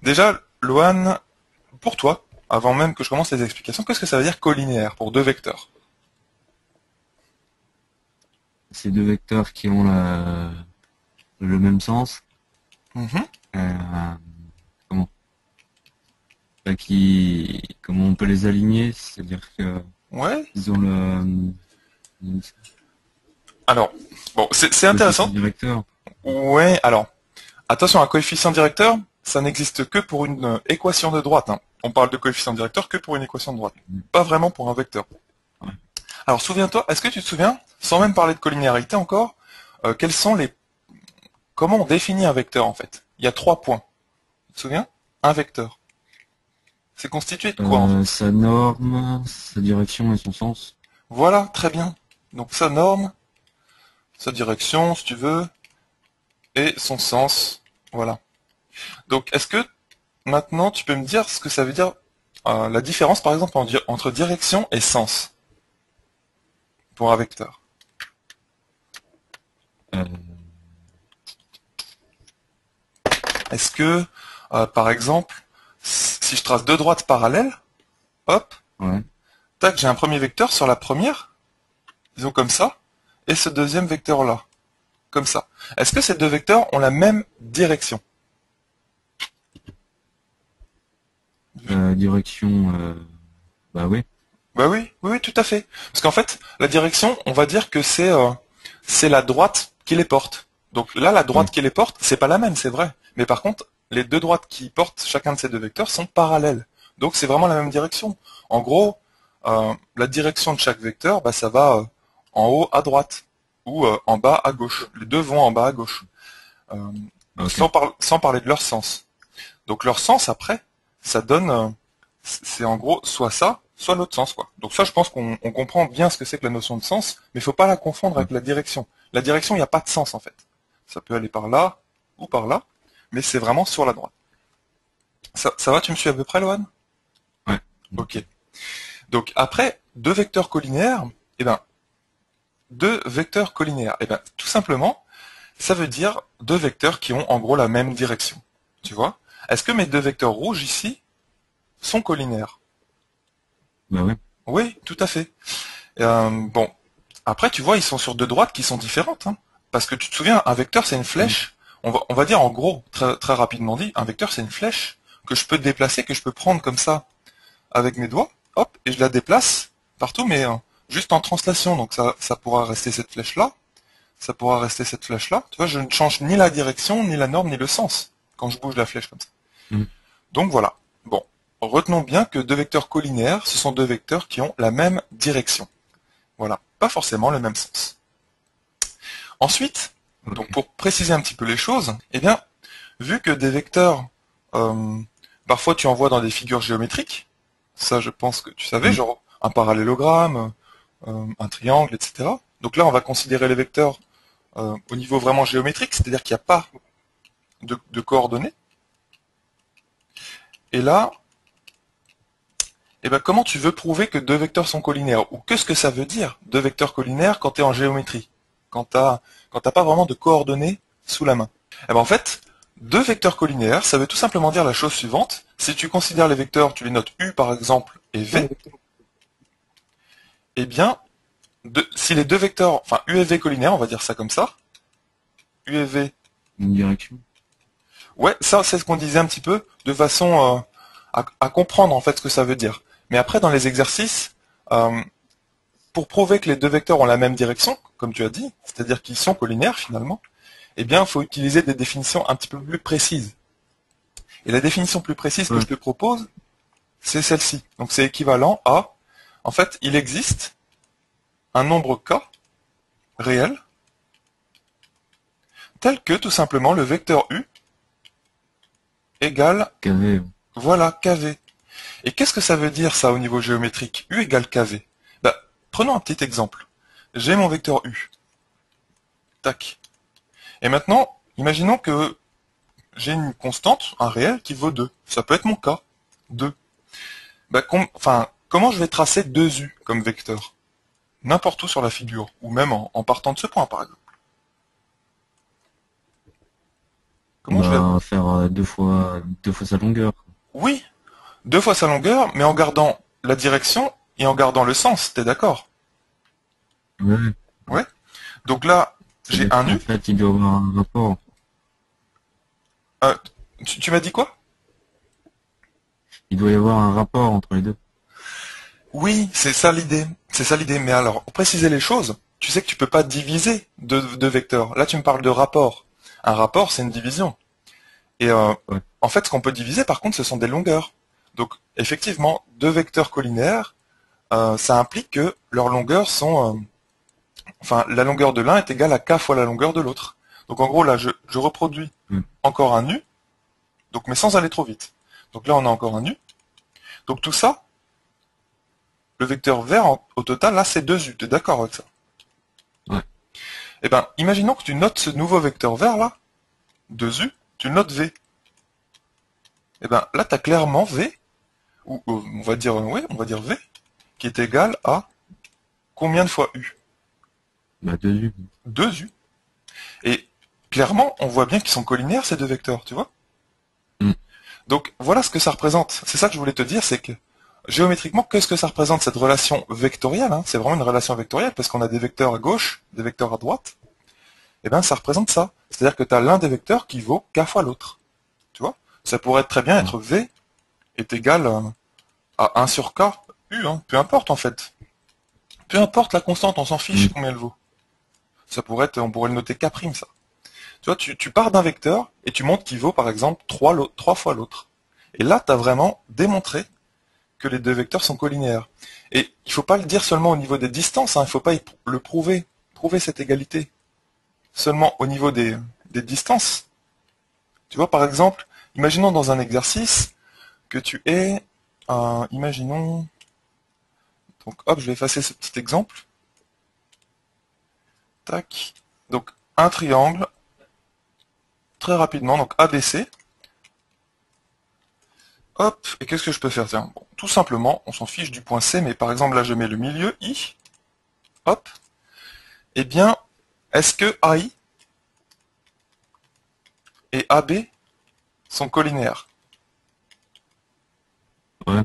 Déjà, Loan, pour toi, avant même que je commence les explications, qu'est-ce que ça veut dire collinéaire pour deux vecteurs? C'est deux vecteurs qui ont le même sens. Mhm. Euh, comment? Comment on peut les aligner? C'est-à-dire que Ouais. ils ont le Alors, bon, c'est coefficient intéressant. directeur. Ouais, alors, attention, un coefficient directeur, ça n'existe que pour une équation de droite, hein. On parle de coefficient directeur que pour une équation de droite, pas vraiment pour un vecteur. Ouais. Alors, souviens-toi, est-ce que tu te souviens, sans même parler de collinéarité encore, quels sont les... Comment on définit un vecteur, en fait? Il y a 3 points. Tu te souviens? Un vecteur. C'est constitué de quoi, en fait? Sa norme, sa direction et son sens. Voilà, très bien. Donc, sa norme, sa direction, si tu veux, et son sens. Voilà. Donc, est-ce que maintenant, tu peux me dire ce que ça veut dire, la différence, par exemple, entre direction et sens pour un vecteur? Euh, Est-ce que, par exemple, si je trace deux droites parallèles, hop, ouais. tac, j'ai un premier vecteur sur la première, disons comme ça, et ce deuxième vecteur-là, comme ça. Est-ce que ces deux vecteurs ont la même direction? Direction, bah oui. Bah oui, oui, oui, tout à fait. Parce qu'en fait, la direction, on va dire que c'est la droite qui les porte. Donc là, la droite Ouais. qui les porte, c'est pas la même, c'est vrai. Mais par contre, les deux droites qui portent chacun de ces deux vecteurs sont parallèles. Donc c'est vraiment la même direction. En gros, la direction de chaque vecteur, bah, ça va en haut à droite ou en bas à gauche. Les deux vont en bas à gauche. Euh, Ok. sans parler de leur sens. Donc leur sens, après, ça donne... c'est en gros soit ça, soit l'autre sens, quoi. Donc ça, je pense qu'on comprend bien ce que c'est que la notion de sens, mais il faut pas la confondre Ouais. avec la direction. La direction, il n'y a pas de sens, en fait. Ça peut aller par là ou par là, mais c'est vraiment sur la droite. Ça va, tu me suis à peu près, Lohan? Ouais. Ok. Donc après, deux vecteurs collinéaires, eh ben, deux vecteurs collinéaires, eh ben, tout simplement, ça veut dire deux vecteurs qui ont en gros la même direction. Tu vois? Est-ce que mes deux vecteurs rouges ici sont collinaires? Bah ouais. Oui, tout à fait. Bon, après, tu vois, ils sont sur deux droites qui sont différentes, hein. Parce que tu te souviens, un vecteur, c'est une Mm. flèche. On va dire en gros, très, très rapidement dit, un vecteur, c'est une flèche que je peux déplacer, que je peux prendre comme ça avec mes doigts, hop, et je la déplace partout, mais juste en translation. Donc ça pourra rester cette flèche-là, ça pourra rester cette flèche-là. Tu vois, je ne change ni la direction, ni la norme, ni le sens quand je bouge la flèche comme ça. Mm. Donc voilà. Bon, retenons bien que deux vecteurs collinéaires, ce sont deux vecteurs qui ont la même direction. Voilà, pas forcément le même sens. Ensuite, donc Ok. pour préciser un petit peu les choses, eh bien, vu que des vecteurs, euh, parfois tu en vois dans des figures géométriques, ça je pense que tu savais, Mm. genre un parallélogramme, un triangle, etc. Donc là, on va considérer les vecteurs au niveau vraiment géométrique, c'est-à-dire qu'il n'y a pas de coordonnées. Et là, eh ben, comment tu veux prouver que deux vecteurs sont collinaires? Ou qu'est-ce que ça veut dire, deux vecteurs collinaires, quand tu es en géométrie? Quand t'as pas vraiment de coordonnées sous la main. Eh ben, en fait, deux vecteurs collinaires, ça veut tout simplement dire la chose suivante. Si tu considères les vecteurs, tu les notes U par exemple et V, eh bien, si les deux vecteurs, enfin U et V collinaires, on va dire ça comme ça, U et V, Une direction. ouais, ça c'est ce qu'on disait un petit peu, de façon à comprendre en fait ce que ça veut dire. Mais après, dans les exercices, euh, pour prouver que les deux vecteurs ont la même direction, comme tu as dit, c'est-à-dire qu'ils sont collinaires finalement, eh bien, il faut utiliser des définitions un petit peu plus précises. Et la définition plus précise que Ouais. je te propose, c'est celle-ci. Donc c'est équivalent à, en fait, il existe un nombre k réel, tel que tout simplement le vecteur u égale, KV. voilà, kv. Et qu'est-ce que ça veut dire ça au niveau géométrique? U égale kv. Bah, prenons un petit exemple. J'ai mon vecteur u. Tac. Et maintenant, imaginons que j'ai une constante, un réel, qui vaut 2. Ça peut être mon cas, 2. Bah, comment je vais tracer 2u comme vecteur? N'importe où sur la figure, ou même en partant de ce point, par exemple. Comment je vais... Faire deux fois sa longueur. Oui, 2 fois sa longueur, mais en gardant la direction et en gardant le sens, t'es d'accord? Ouais. Ouais. Donc là, Ça j'ai veut dire un qu'en nu. fait, il doit y avoir un rapport. Euh, tu m'as dit quoi? Il doit y avoir un rapport entre les deux. Oui, c'est ça l'idée. C'est ça l'idée. Mais alors, pour préciser les choses, tu sais que tu peux pas diviser deux vecteurs. Là, tu me parles de rapport. Un rapport, c'est une division. Et Ouais. en fait, ce qu'on peut diviser, par contre, ce sont des longueurs. Donc, effectivement, deux vecteurs collinaires, ça implique que leurs longueurs sont... enfin, la longueur de l'un est égale à k fois la longueur de l'autre. Donc, en gros, là, je reproduis Mm. encore un nu, donc mais sans aller trop vite. Donc là, on a encore un nu. Donc tout ça, le vecteur vert, au total, là, c'est 2 u. T'es d'accord avec ça? Ouais. Eh ben, imaginons que tu notes ce nouveau vecteur vert, là, 2 u, tu le notes v. Eh ben, là, tu as clairement v, ou on va dire, oui, on va dire v, qui est égal à combien de fois u? Bah, deux U. 2 u. Et clairement, on voit bien qu'ils sont collinaires, ces deux vecteurs, tu vois? Mm. Donc, voilà ce que ça représente. C'est ça que je voulais te dire, c'est que, géométriquement, qu'est-ce que ça représente, cette relation vectorielle, hein? C'est vraiment une relation vectorielle, parce qu'on a des vecteurs à gauche, des vecteurs à droite. Eh ben, ça représente ça. C'est-à-dire que tu as l'un des vecteurs qui vaut k fois l'autre. Tu vois? Ça pourrait très bien Ouais. être v est égal à 1 sur k, u, hein. Peu importe en fait. Peu importe la constante, on s'en fiche Mm. combien elle vaut. Ça pourrait être, on pourrait le noter k', ça. Tu vois, tu pars d'un vecteur et tu montres qu'il vaut par exemple 3 fois l'autre. Et là, tu as vraiment démontré que les deux vecteurs sont collinaires. Et il faut pas le dire seulement au niveau des distances, hein. Il faut pas le prouver cette égalité seulement au niveau des distances. Tu vois, par exemple, imaginons dans un exercice que tu aies imaginons, donc hop, je vais effacer ce petit exemple. Tac. Donc, un triangle, très rapidement, donc ABC. Hop, et qu'est-ce que je peux faire? Tiens, bon, tout simplement, on s'en fiche du point C, mais par exemple, là, je mets le milieu, I. Hop. Eh bien, est-ce que AI et AB sont collinaires? Ouais.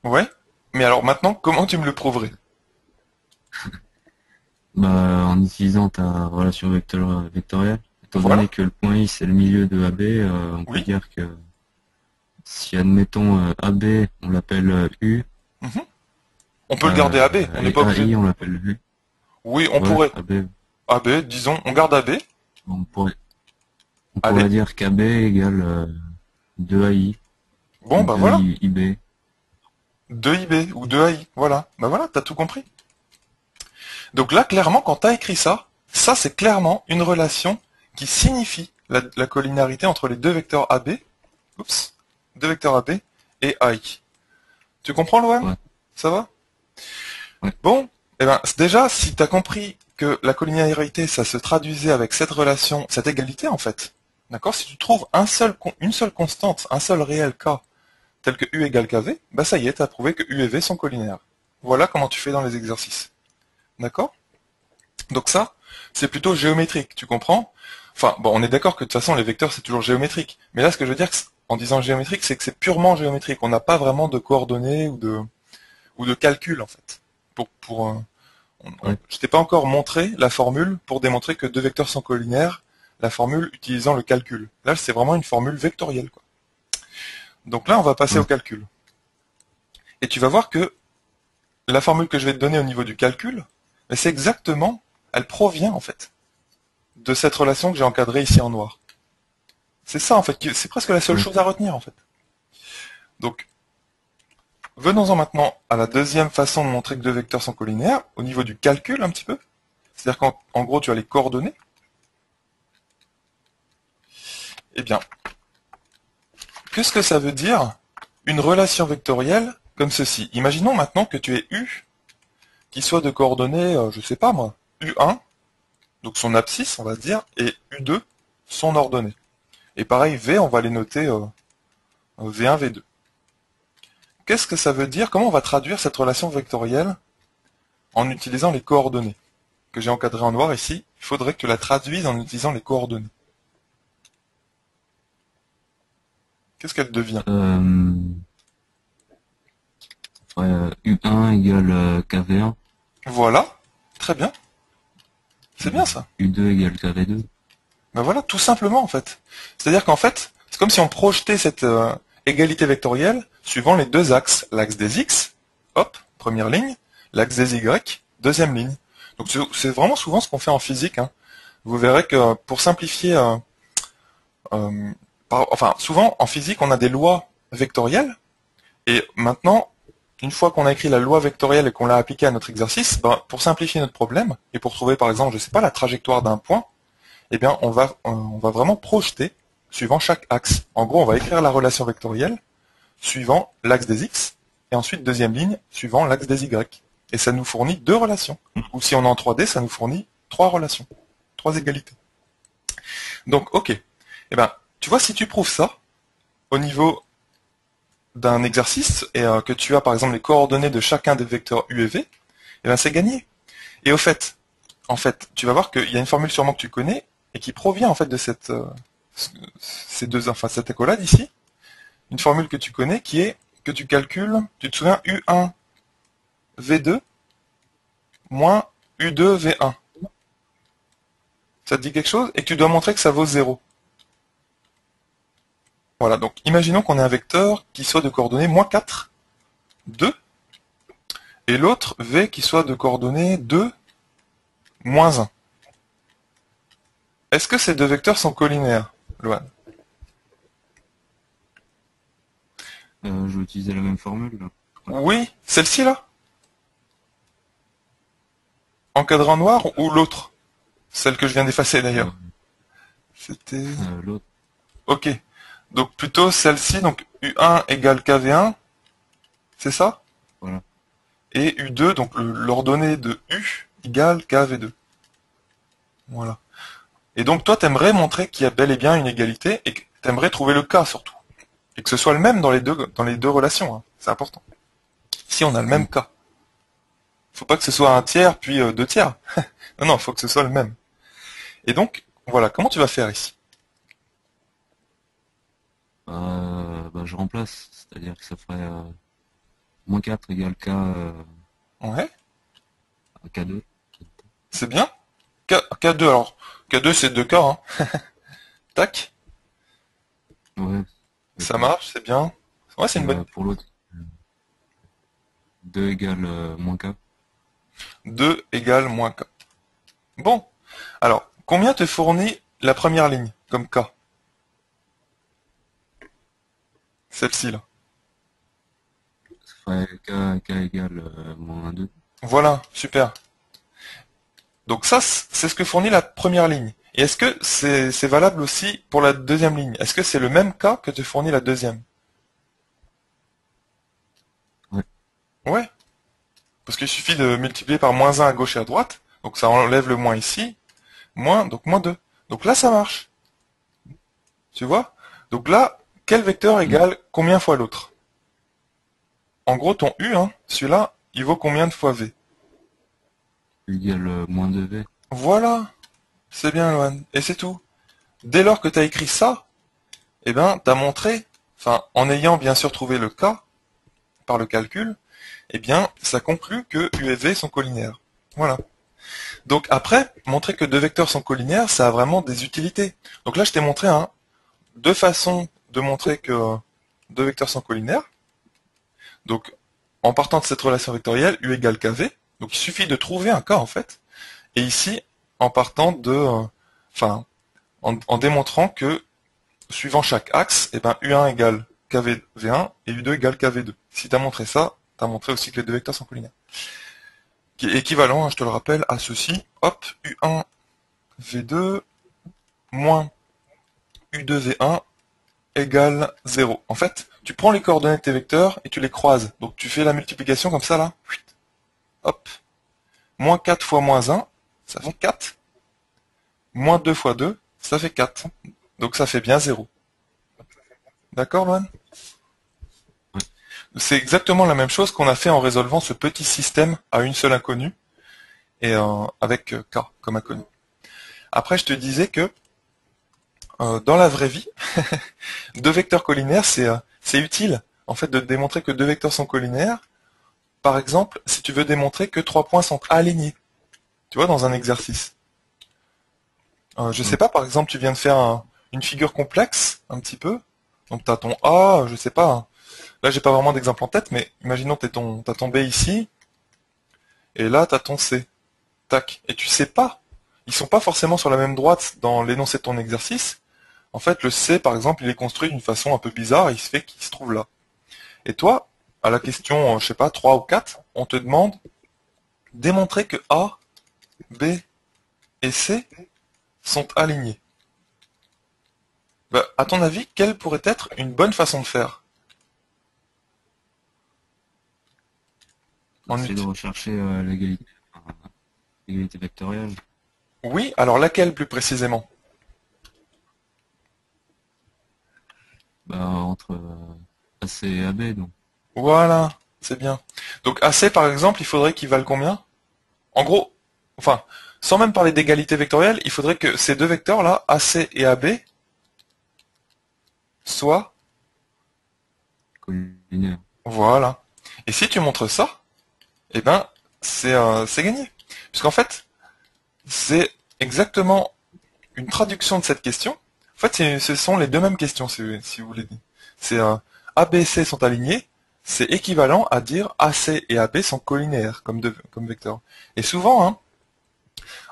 Ouais. Mais alors maintenant, comment tu me le prouverais? Bah, en utilisant ta relation vectorielle, étant Voilà. donné que le point I c'est le milieu de AB, on peut Oui. dire que si admettons AB, on l'appelle U, Mhm. On peut le garder AB, on n'est et pas obligé AI, de... on l'appelle V. Oui, on Ouais, pourrait. AB. AB, disons, on garde AB. On pourrait, on Allez. pourrait dire qu'AB égale 2AI Bon, ou bah voilà. 2IB. 2IB ou 2AI. Voilà. Bah voilà, t'as tout compris. Donc là, clairement, quand tu as écrit ça, ça c'est clairement une relation qui signifie la collinarité entre les deux vecteurs AB, oups, deux vecteurs AB et AI. Tu comprends, Loan? Ouais, Ça va? ouais, Bon, eh ben, déjà, si tu as compris que la collinarité, ça se traduisait avec cette relation, cette égalité en fait, d'accord? Si tu trouves une seule constante, un seul réel K, tel que U égale KV, bah ça y est, tu as prouvé que U et V sont collinaires. Voilà comment tu fais dans les exercices. D'accord? Donc ça, c'est plutôt géométrique, tu comprends? Enfin, bon, on est d'accord que de toute façon, les vecteurs, c'est toujours géométrique. Mais là, ce que je veux dire, en disant géométrique, c'est que c'est purement géométrique. On n'a pas vraiment de coordonnées ou de calcul, en fait. ouais. Je t'ai pas encore montré la formule pour démontrer que deux vecteurs sont collinaires, la formule utilisant le calcul. Là, c'est vraiment une formule vectorielle, quoi. Donc là, on va passer Ouais. au calcul. Et tu vas voir que la formule que je vais te donner au niveau du calcul, c'est exactement, elle provient, en fait, de cette relation que j'ai encadrée ici en noir. C'est ça en fait, c'est presque la seule Ouais. chose à retenir en fait. Donc, venons-en maintenant à la deuxième façon de montrer que deux vecteurs sont collinaires, au niveau du calcul un petit peu. C'est-à-dire qu'en gros, tu as les coordonnées. Eh bien, qu'est-ce que ça veut dire une relation vectorielle comme ceci? Imaginons maintenant que tu aies U qui soit de coordonnées, je sais pas moi, U1, donc son abscisse, on va se dire, et U2, son ordonnée. Et pareil, V, on va les noter V1, V2. Qu'est-ce que ça veut dire? Comment on va traduire cette relation vectorielle en utilisant les coordonnées que j'ai encadrées en noir ici? Il faudrait que tu la traduises en utilisant les coordonnées. Qu'est-ce qu'elle devient? U1 égale KV1. Voilà, très bien. C'est bien ça. U2 égale KV2. Ben voilà, tout simplement en fait. C'est-à-dire qu'en fait, c'est comme si on projetait cette égalité vectorielle suivant les deux axes. L'axe des X, hop, première ligne, l'axe des Y, deuxième ligne. Donc c'est vraiment souvent ce qu'on fait en physique. Hein. Vous verrez que pour simplifier, enfin souvent en physique on a des lois vectorielles, et maintenant, une fois qu'on a écrit la loi vectorielle et qu'on l'a appliquée à notre exercice, ben, pour simplifier notre problème, et pour trouver par exemple, je sais pas, la trajectoire d'un point, eh bien on va vraiment projeter suivant chaque axe. En gros, on va écrire la relation vectorielle suivant l'axe des X, et ensuite deuxième ligne suivant l'axe des Y. Et ça nous fournit deux relations. Ou si on est en 3D, ça nous fournit trois relations, trois égalités. Donc, ok. Eh ben, tu vois, si tu prouves ça au niveau d'un exercice et que tu as par exemple les coordonnées de chacun des vecteurs U et V, eh ben c'est gagné. Et au fait, tu vas voir qu'il y a une formule sûrement que tu connais et qui provient en fait de cette cette accolade ici. Une formule que tu connais qui est que tu calcules, tu te souviens, U1 V2 moins U2 V1. Ça te dit quelque chose? Et que tu dois montrer que ça vaut 0. Voilà, donc imaginons qu'on ait un vecteur qui soit de coordonnées moins 4, 2, et l'autre V qui soit de coordonnées 2, moins 1. Est-ce que ces deux vecteurs sont collinaires, Loan? Je vais utiliser la même formule, là. Oui, celle-ci là? Encadrée en noir ou l'autre? Celle que je viens d'effacer d'ailleurs. C'était... L'autre. Ok. Donc plutôt celle-ci, donc U1 égale KV1, c'est ça? Voilà. Et U2, donc l'ordonnée de U égale KV2. Voilà. Et donc toi, t'aimerais montrer qu'il y a bel et bien une égalité et que t'aimerais trouver le cas surtout. Et que ce soit le même dans les deux relations. Hein. C'est important. Si on a le même cas. Faut pas que ce soit un tiers puis deux tiers. Non, non, faut que ce soit le même. Et donc, voilà, comment tu vas faire ici? Je remplace, c'est-à-dire que ça ferait moins 4 égale Ouais, K2. c'est bien. K2, alors, K2 c'est 2 K, hein. Tac, Ouais. ça marche, c'est bien. Ouais, c'est une bonne... Pour l'autre, 2 égale moins K. 2 égale moins K. Bon, alors, combien te fournit la première ligne, comme K? Celle-ci, là. Ça ferait K égale moins 2. Voilà, super. Donc ça, c'est ce que fournit la première ligne. Et est-ce que c'est valable aussi pour la deuxième ligne? Est-ce que c'est le même cas que te fournit la deuxième? Ouais. Ouais. Parce qu'il suffit de multiplier par moins 1 à gauche et à droite. Donc ça enlève le moins ici. Moins, donc moins 2. Donc là, ça marche. Tu vois? Donc là, quel vecteur égale combien fois l'autre? En gros, ton U, hein, celui-là, il vaut combien de fois V? U égale moins 2V. Voilà. C'est bien, Loan. Et c'est tout. Dès lors que tu as écrit ça, eh ben, tu as montré, enfin, en ayant bien sûr trouvé le cas, par le calcul, eh bien, ça conclut que U et V sont collinaires. Voilà. Donc après, montrer que deux vecteurs sont collinaires, ça a vraiment des utilités. Donc là, je t'ai montré deux façons de montrer que deux vecteurs sont collinaires. Donc, en partant de cette relation vectorielle, U égale KV, donc il suffit de trouver un cas en fait. Et ici, en partant de, en démontrant que suivant chaque axe, eh ben, U1 égale KV1 et U2 égale KV2. Si tu as montré ça, tu as montré aussi que les deux vecteurs sont collinaires. Qui est équivalent, hein, je te le rappelle, à ceci. Hop, U1 V2 moins U2 V1 égale 0. En fait, tu prends les coordonnées de tes vecteurs et tu les croises. Donc tu fais la multiplication comme ça là. Hop. Moins 4 fois moins 1, ça fait 4. Moins 2 fois 2, ça fait 4. Donc ça fait bien 0. D'accord, Loan? C'est exactement la même chose qu'on a fait en résolvant ce petit système à une seule inconnue et avec K comme inconnu. Après, je te disais que Dans la vraie vie, deux vecteurs collinaires, c'est utile, en fait, de démontrer que deux vecteurs sont collinaires. Par exemple, si tu veux démontrer que trois points sont alignés, tu vois, dans un exercice. Je sais Ouais. pas, par exemple, tu viens de faire une figure complexe, un petit peu. Donc t'as ton A, je sais pas. Là, j'ai pas vraiment d'exemple en tête, mais imaginons t'as ton B ici, et là t'as ton C. Tac. Et tu sais pas. Ils sont pas forcément sur la même droite dans l'énoncé de ton exercice. En fait, le C, par exemple, il est construit d'une façon un peu bizarre, et il se fait qu'il se trouve là. Et toi, à la question, je sais pas, 3 ou 4, on te demande démontrer que A, B et C sont alignés. Bah, à ton avis, quelle pourrait être une bonne façon de faire en Essayer de ut- rechercher l'égalité vectorielle. Oui, alors laquelle plus précisément? Bah, entre AC et AB, donc. Voilà, c'est bien. Donc AC, par exemple, il faudrait qu'il vale combien? En gros, enfin, sans même parler d'égalité vectorielle, il faudrait que ces deux vecteurs-là, AC et AB, soient... Collinaire. Voilà. Et si tu montres ça, eh ben, c'est gagné. Puisqu'en fait, c'est exactement une traduction de cette question. En fait, ce sont les deux mêmes questions, si vous voulez. C'est A, B, C sont alignés. C'est équivalent à dire AC et AB sont collinaires comme vecteurs. Et souvent, hein,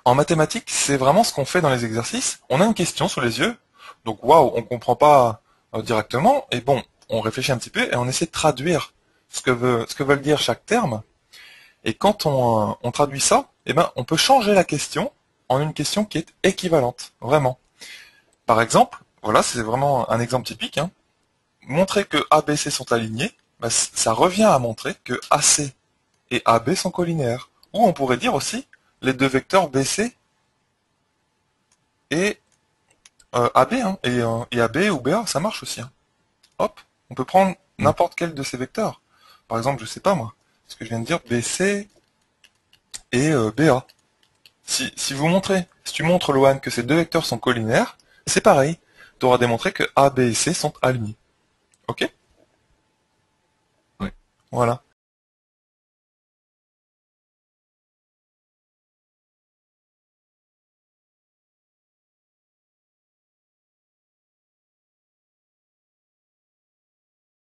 en mathématiques, c'est vraiment ce qu'on fait dans les exercices. On a une question sous les yeux, donc waouh, on comprend pas directement, et bon, on réfléchit un petit peu et on essaie de traduire ce que veulent dire chaque terme. Et quand on traduit ça, eh ben, on peut changer la question en une question qui est équivalente, vraiment. Par exemple, voilà, c'est vraiment un exemple typique, hein. Montrer que A, B, C sont alignés, bah, ça revient à montrer que AC et AB sont collinaires. Ou on pourrait dire aussi les deux vecteurs BC et AB, hein, et AB ou BA, ça marche aussi, hein. Hop, on peut prendre Ouais. n'importe quel de ces vecteurs. Par exemple, je sais pas moi, ce que je viens de dire, BC et BA. Si vous montrez, si tu montres Loan que ces deux vecteurs sont collinaires, c'est pareil. Tu auras démontré que A, B et C sont alignés. Ok? Ouais. Voilà.